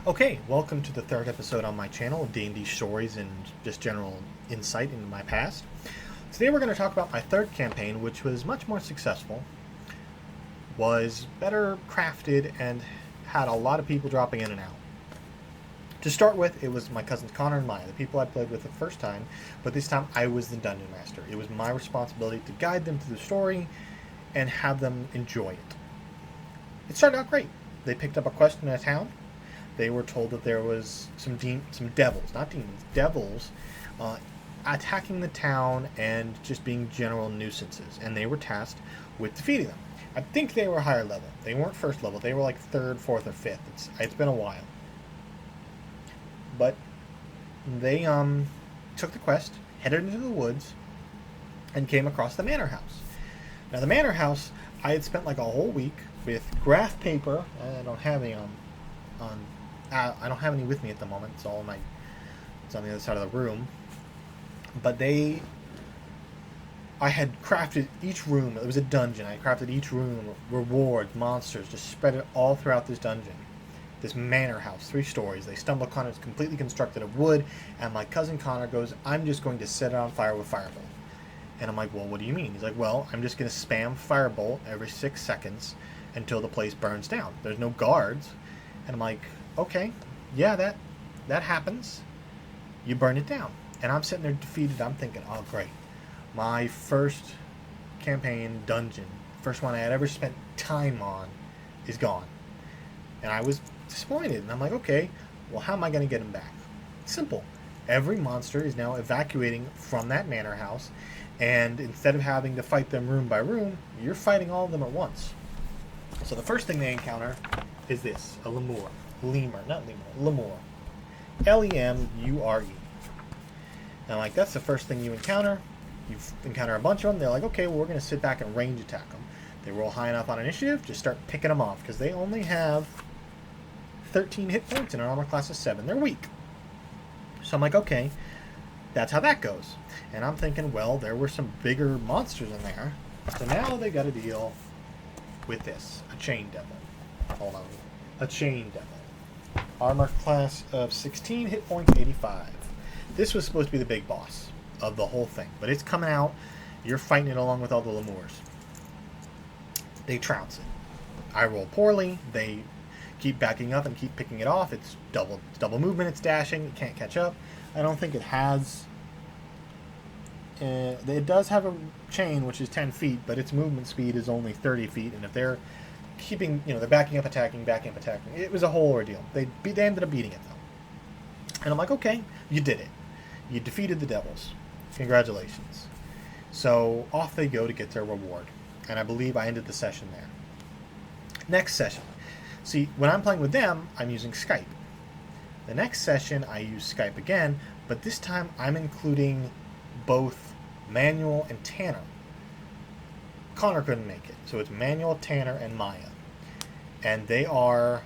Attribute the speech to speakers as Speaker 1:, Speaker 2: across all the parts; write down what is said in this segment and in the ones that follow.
Speaker 1: Okay, welcome to the third episode on my channel of D&D stories and just general insight into my past. Today we're going to talk about my third campaign, which was much more successful, was better crafted, and had a lot of people dropping in and out. To start with, it was my cousins Connor and Maya, the people I played with the first time, but this time I was the dungeon master. It was my responsibility to guide them through the story and have them enjoy it. It started out great. They picked up a quest in a town. They were told that there was some devils, not demons, devils, attacking the town and just being general nuisances. And they were tasked with defeating them. I think they were higher level. They weren't first level. They were like third, fourth, or fifth. It's been a while. But they took the quest, headed into the woods, and came across the manor house. Now the manor house, I had spent like a whole week with graph paper. I don't have any I don't have any with me at the moment. It's all it's on the other side of the room. But I had crafted each room. It was a dungeon. I crafted each room, rewards, monsters, just spread it all throughout this dungeon. This manor house, 3 stories. They stumble upon it. It's completely constructed of wood. And my cousin Connor goes, "I'm just going to set it on fire with Firebolt." And I'm like, "Well, what do you mean?" He's like, "Well, I'm just going to spam Firebolt every 6 seconds until the place burns down. There's no guards." And I'm like, "Okay, yeah, that happens. You burn it down." And I'm sitting there defeated. I'm thinking, "Oh, great. My first campaign dungeon, first one I had ever spent time on, is gone." And I was disappointed. And I'm like, "Okay, well, how am I going to get them back?" Simple. Every monster is now evacuating from that manor house. And instead of having to fight them room by room, you're fighting all of them at once. So the first thing they encounter is this, a lemur. Lemur. Lemure. And like, that's the first thing you encounter. You encounter a bunch of them. They're like, "Okay, well, we're going to sit back and range attack them." They roll high enough on initiative, just start picking them off, because they only have 13 hit points in an armor class of 7. They're weak. So I'm like, okay, that's how that goes. And I'm thinking, well, there were some bigger monsters in there. So now they got to deal with this, a chain devil. Hold on. A chain devil. Armor class of 16, hit points 85. This was supposed to be the big boss of the whole thing, but it's coming out. You're fighting it along with all the lemurs. They trounce it. I roll poorly. They keep backing up and keep picking it off. It's double movement. It's dashing. It can't catch up. I don't think it has. It does have a chain, which is 10 feet, but its movement speed is only 30 feet. And if they're they're backing up, attacking. It was a whole ordeal. They ended up beating it, though. And I'm like, okay, you did it. You defeated the devils. Congratulations. So off they go to get their reward. And I believe I ended the session there. Next session. See, when I'm playing with them, I'm using Skype. The next session, I use Skype again, but this time I'm including both Manuel and Tanner. Connor couldn't make it, so it's Manuel, Tanner, and Maya. And they are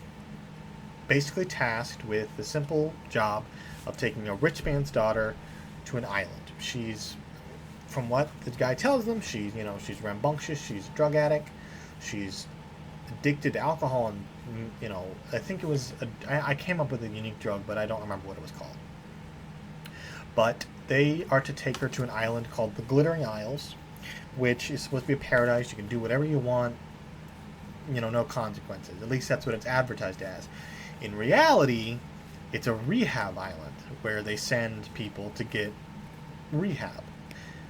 Speaker 1: basically tasked with the simple job of taking a rich man's daughter to an island. She's, from what the guy tells them, she's rambunctious, she's a drug addict, she's addicted to alcohol, and I think it was I came up with a unique drug, but I don't remember what it was called. But they are to take her to an island called the Glittering Isles, which is supposed to be a paradise. You can do whatever you want, no consequences. At least that's what it's advertised as. In reality, it's a rehab island where they send people to get rehab.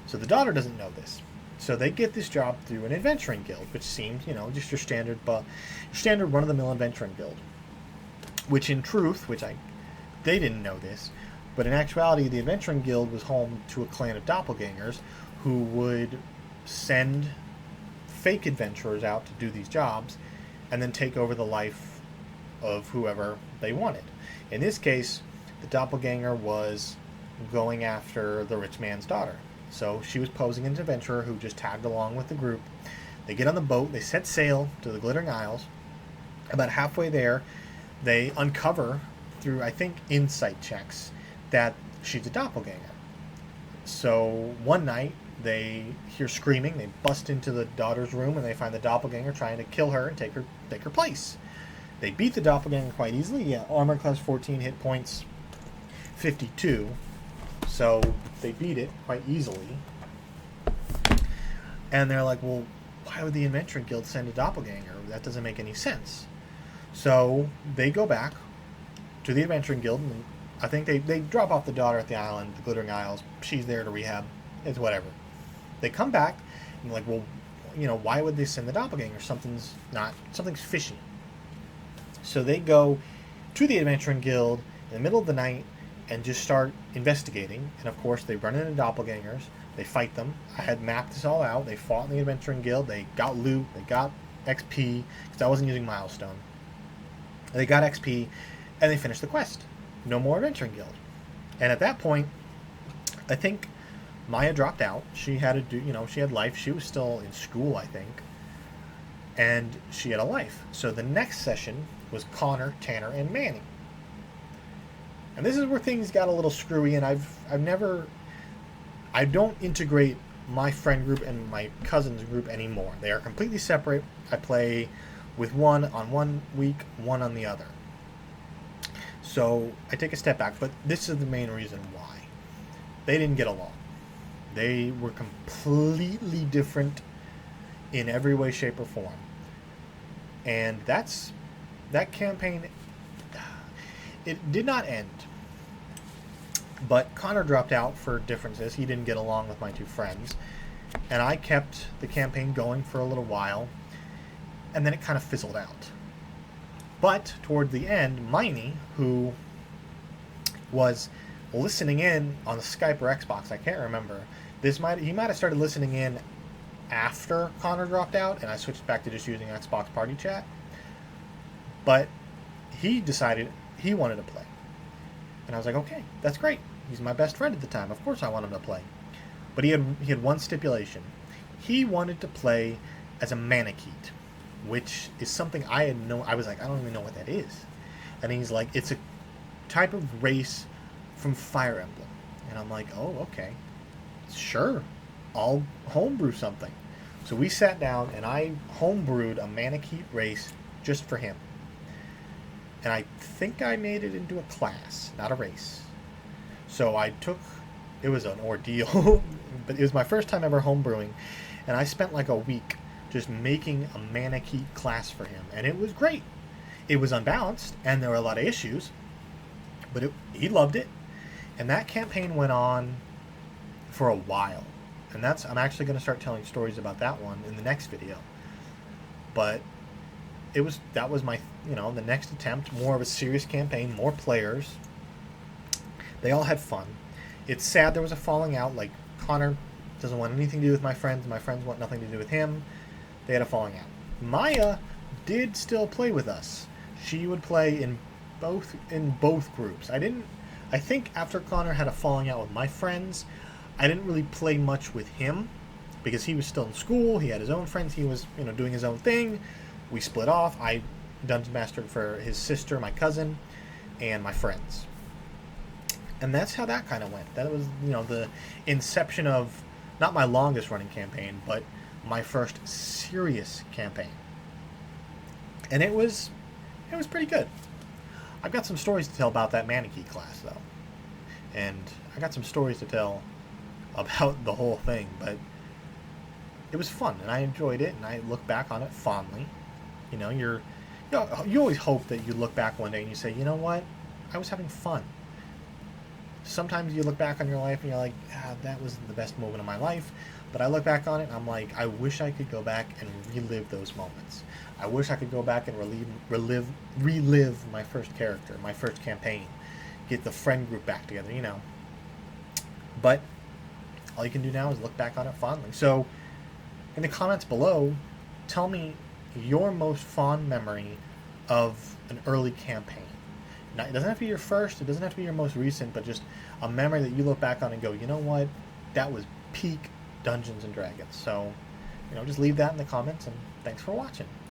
Speaker 1: So the daughter doesn't know this. So they get this job through an adventuring guild, which seems, just your standard run-of-the-mill adventuring guild. Which in truth, they didn't know this, but in actuality, the adventuring guild was home to a clan of doppelgangers who would send fake adventurers out to do these jobs and then take over the life of whoever they wanted. In this case, the doppelganger was going after the rich man's daughter. So she was posing as an adventurer who just tagged along with the group. They get on the boat, they set sail to the Glittering Isles. About halfway there, they uncover, through, I think, insight checks, that she's a doppelganger. So one night, they hear screaming, they bust into the daughter's room, and they find the doppelganger trying to kill her and take her place. They beat the doppelganger quite easily. Yeah, armor class 14, hit points 52. So they beat it quite easily. And they're like, well, why would the Adventuring Guild send a doppelganger? That doesn't make any sense. So they go back to the Adventuring Guild, and I think they drop off the daughter at the island, the Glittering Isles. She's there to rehab. It's whatever. They come back, and they're like, well, why would they send the doppelganger? Something's fishy. So they go to the Adventuring Guild in the middle of the night and just start investigating. And of course, they run into doppelgangers. They fight them. I had mapped this all out. They fought in the Adventuring Guild. They got loot. They got XP, because I wasn't using Milestone. They got XP, and they finished the quest. No more Adventuring Guild. And at that point, I think Maya dropped out. She had she had life. She was still in school, I think. And she had a life. So the next session was Connor, Tanner, and Manny. And this is where things got a little screwy, and I don't integrate my friend group and my cousin's group anymore. They are completely separate. I play with one on one week, one on the other. So I take a step back, but this is the main reason why. They didn't get along. They were completely different in every way, shape, or form. And that campaign, it did not end. But Connor dropped out for differences. He didn't get along with my two friends. And I kept the campaign going for a little while. And then it kind of fizzled out. But toward the end, Miney, who was listening in on the Skype or Xbox, I can't remember. He might have started listening in after Connor dropped out, and I switched back to just using Xbox Party Chat. But he decided he wanted to play. And I was like, okay, that's great. He's my best friend at the time. Of course I want him to play. But he had one stipulation. He wanted to play as a Manakete, which is something I was like, I don't even know what that is. And he's like, it's a type of race from Fire Emblem. And I'm like, oh, okay. Sure. I'll homebrew something. So we sat down and I homebrewed a Manakete race just for him. And I think I made it into a class, not a race. So it was an ordeal, but it was my first time ever homebrewing, and I spent like a week just making a Manakete class for him, and it was great. It was unbalanced, and there were a lot of issues, but he loved it, and that campaign went on for a while, and I'm actually going to start telling stories about that one in the next video. But that was my the next attempt, more of a serious campaign, more players. They all had fun. It's sad there was a falling out. Like, Connor doesn't want anything to do with my friends. My friends want nothing to do with him. They had a falling out. Maya did still play with us. She would play in both groups. I think after Connor had a falling out with my friends, I didn't really play much with him because he was still in school. He had his own friends. He was doing his own thing. We split off. I dungeon mastered for his sister, my cousin, and my friends. And that's how that kind of went. That was, the inception of not my longest running campaign, but my first serious campaign. And it was pretty good. I've got some stories to tell about that Manakete class, though. And I got some stories to tell about the whole thing, but it was fun, and I enjoyed it, and I look back on it fondly. You always hope that you look back one day and you say, you know what? I was having fun. Sometimes you look back on your life and you're like, that was the best moment of my life. But I look back on it and I'm like, I wish I could go back and relive those moments. I wish I could go back and relive my first character, my first campaign. Get the friend group back together, But all you can do now is look back on it fondly. So in the comments below, tell me your most fond memory of an early campaign. Now, it doesn't have to be your first, it doesn't have to be your most recent, but just a memory that you look back on and go, you know what, that was peak Dungeons & Dragons. So, just leave that in the comments, and thanks for watching.